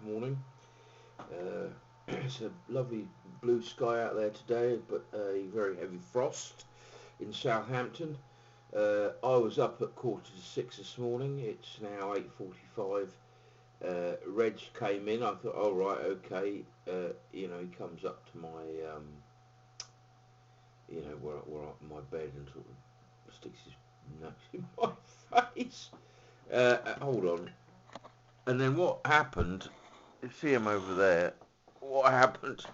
morning. It's a lovely blue sky out there today, but a very heavy frost in Southampton. I was up at 5:45 this morning. It's now 8:45. Reg came in. I thought, oh right, okay. He comes up to my, where my bed and sort of sticks his nose in my face. Hold on. And then what happened? You see him over there. What happened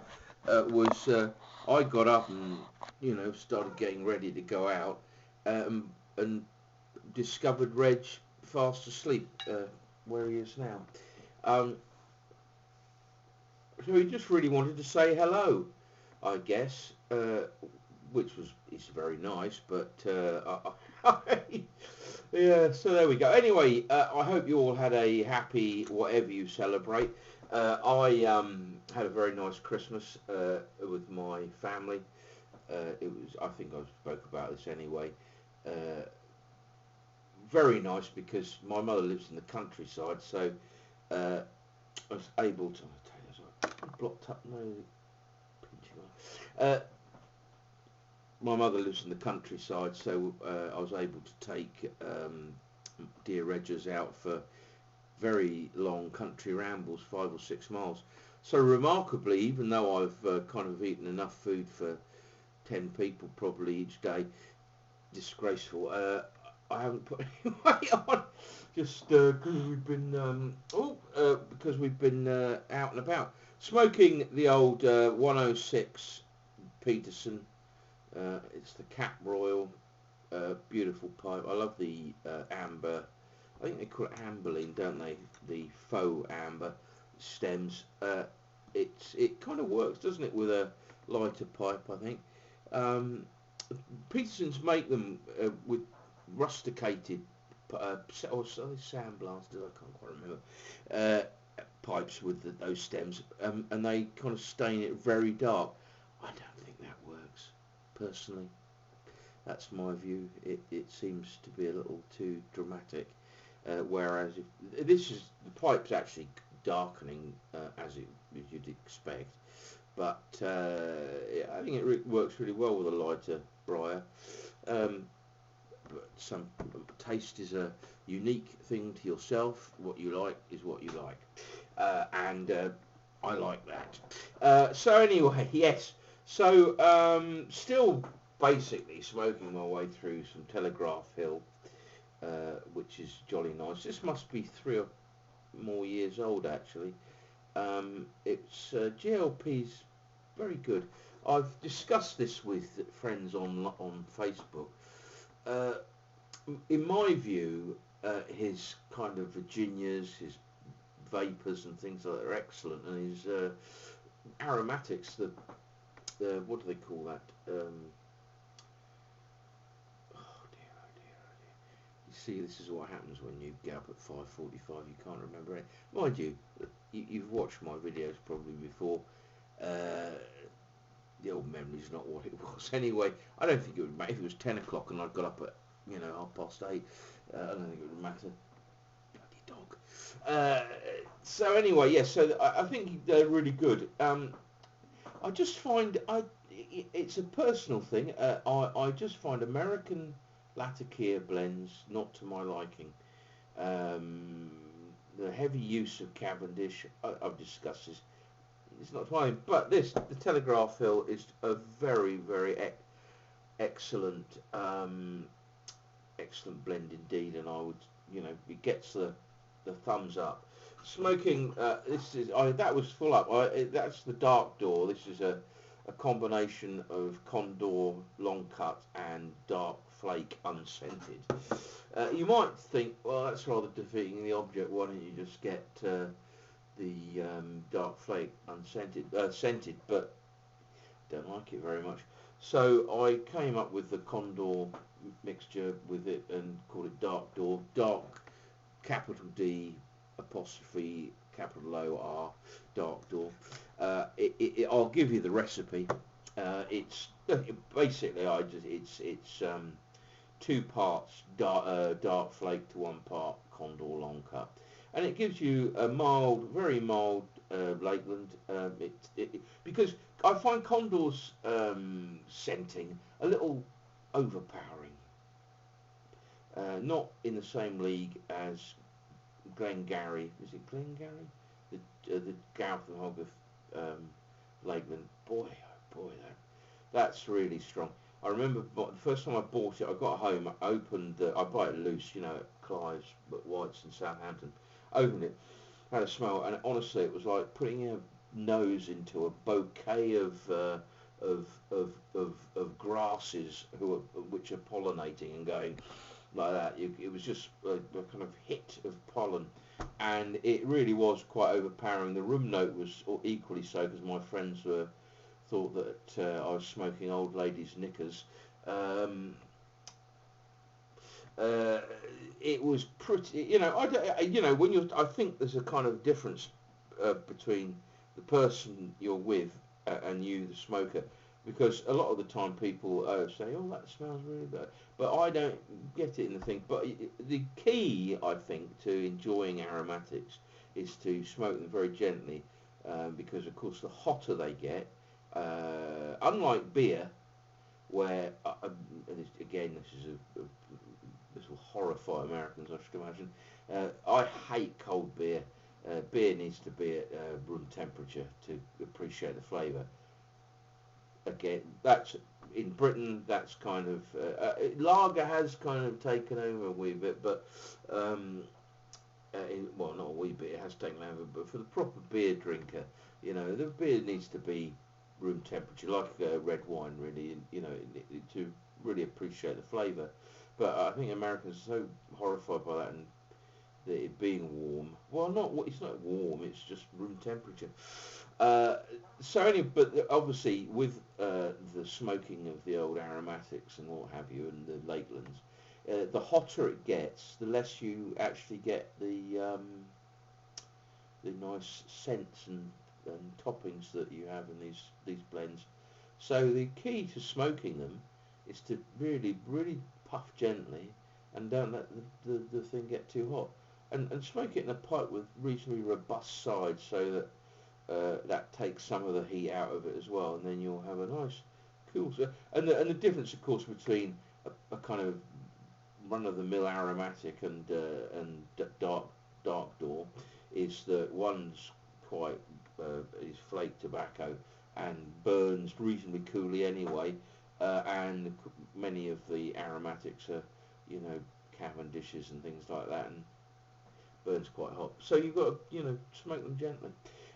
was I got up and started getting ready to go out, and discovered Reg fast asleep where he is now. So he just really wanted to say hello, I guess, which is very nice. But yeah, so there we go. Anyway, I hope you all had a happy whatever you celebrate. I had a very nice Christmas with my family. I think I spoke about this anyway. Very nice because my mother lives in the countryside, so I was able to. I tell you, I blocked up no pinching on. My mother lives in the countryside, so I was able to take dear Regis out for very long country rambles, 5 or 6 miles. So remarkably, even though I've kind of eaten enough food for 10 people probably each day, disgraceful, I haven't put any weight on, just because we've been out and about. Smoking the old 106 Peterson. It's the Cap Royal, beautiful pipe. I love the amber. I think they call it amberline, don't they? The faux amber stems. It kind of works, doesn't it, with a lighter pipe? I think Petersons make them with rusticated or sandblasted. I can't quite remember. Pipes with those stems, and they kind of stain it very dark. I don't think that works, personally. That's my view. It seems to be a little too dramatic. Whereas if the pipe's actually darkening as you'd expect, but I think it works really well with a lighter briar. But some taste is a unique thing to yourself. What you like is what you like, and I like that. So anyway, yes. So still basically smoking my way through some Telegraph Hill, which is jolly nice. This must be 3 or more years old actually. It's GLP's very good. I've discussed this with friends on Facebook. In my view, his kind of Virginias, his vapors and things like that are excellent, and his aromatics, the what do they call that? See, this is what happens when you get up at 5:45. You can't remember it. Mind you, you've watched my videos probably before. The old memory's not what it was. Anyway, I don't think it would matter if it was 10 o'clock and I got up at 8:30. I don't think it would matter. Bloody dog. So anyway, yes. Yeah, so I think they're really good. I just find it's a personal thing. I just find American Latakia blends not to my liking. The heavy use of Cavendish, I've discussed this. It's not fine, but the Telegraph Hill is a very, very excellent, excellent blend indeed, and I would, it gets the thumbs up. Smoking, that was full up. That's the Dark Door. This is a combination of Condor long cut and Dark Flake unscented. You might think, well, that's rather defeating the object. Why don't you just get the Dark Flake unscented, scented? But don't like it very much. So I came up with the Condor mixture with it and called it Dark Door. Dark, capital D, apostrophe, capital O R, Dark Door. I'll give you the recipe. It's basically it's 2 parts dark flake to 1 part Condor long cut, and it gives you a mild, very mild Lakeland. Because I find Condor's scenting a little overpowering. Not in the same league as Glengarry. Is it Glengarry? The Garth and Hogarth Lakeland. Boy, oh boy, that's really strong. I remember the first time I bought it, I got home, I opened I buy it loose, at Clive's, but White's in Southampton. Opened it, had a smell, and honestly, it was like putting your nose into a bouquet of grasses which are pollinating and going like that. It was just a kind of hit of pollen, and it really was quite overpowering. The room note was equally so, because my friends thought that I was smoking old ladies' knickers. It was pretty, I think there's a kind of difference between the person you're with and you, the smoker, because a lot of the time people say, "Oh, that smells really bad," but I don't get it in the thing. But the key, I think, to enjoying aromatics is to smoke them very gently, because of course the hotter they get, unlike beer, where again this will horrify Americans, I should imagine. I hate cold beer. Beer needs to be at room temperature to appreciate the flavour. Again, that's in Britain. That's kind of lager has kind of taken over a wee bit, but well, not a wee bit. It has taken over, but for the proper beer drinker, the beer needs to be room temperature, like red wine, really, to really appreciate the flavour. But I think Americans are so horrified by that, and it being warm. Well, it's not warm. It's just room temperature. But obviously with the smoking of the old aromatics and what have you, and the Lakelands, the hotter it gets, the less you actually get the nice scents and toppings that you have in these blends. So the key to smoking them is to really, really puff gently and don't let the thing get too hot. And smoke it in a pipe with reasonably robust sides, so that that takes some of the heat out of it as well, and then you'll have a nice cool. And the difference, of course, between a kind of run-of-the-mill aromatic and dark door is that one's quite is flake tobacco and burns reasonably coolly anyway, and many of the aromatics are, Cavendishes and things like that, and burns quite hot. So you've got to, smoke them gently.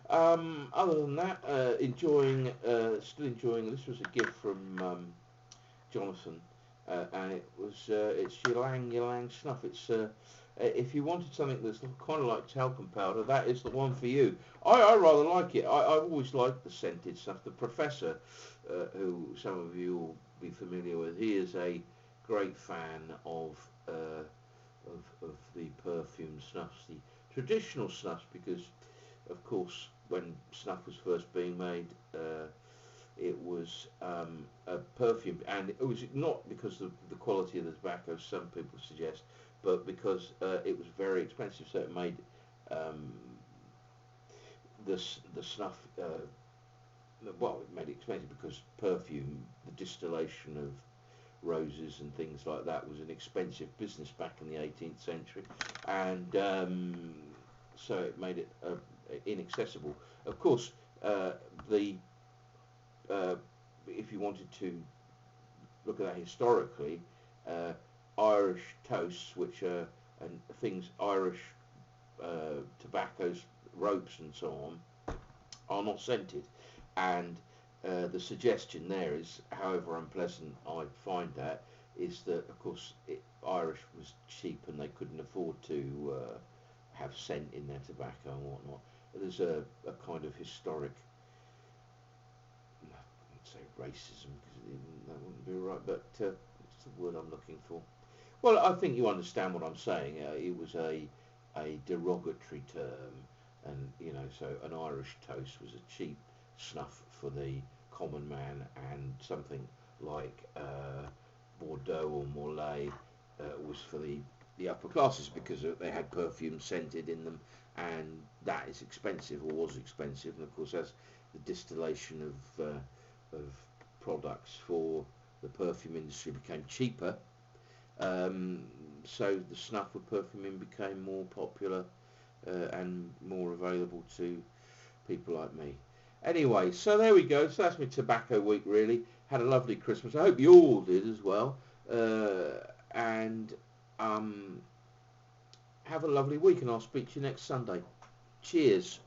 Other than that, still enjoying. This was a gift from Jonathan, and it's Ylang Ylang snuff. It's if you wanted something that's kind of like talcum powder, that is the one for you. I rather like it. I've always liked the scented stuff. The Professor, who some of you will be familiar with, he is a great fan of the perfume snuffs, the traditional snuffs, because of course when snuff was first being made, it was a perfume, and it was not because of the quality of the tobacco, some people suggest, but because it was very expensive, so it made the snuff, well, it made it expensive because perfume, the distillation of roses and things like that, was an expensive business back in the 18th century, and so it made it inaccessible. Of course, if you wanted to look at that historically, Irish toasts, which are things Irish tobaccos, ropes and so on, are not scented, and the suggestion there is, however unpleasant I find that, is that of course Irish was cheap and they couldn't afford to have scent in their tobacco and whatnot. There's a kind of historic, I wouldn't say racism, because that wouldn't be right, but it's the word I'm looking for. Well, I think you understand what I'm saying. It was a derogatory term, and so an Irish toast was a cheap snuff for the common man, and something like Bordeaux or Morlaix was for the the upper classes because they had perfume scented in them, and that is expensive, or was expensive. And of course, as the distillation of products for the perfume industry became cheaper, so the snuff with perfume in became more popular and more available to people like me. Anyway, so there we go. So that's my tobacco week, really. Had a lovely Christmas. I hope you all did as well. And have a lovely week, and I'll speak to you next Sunday. Cheers.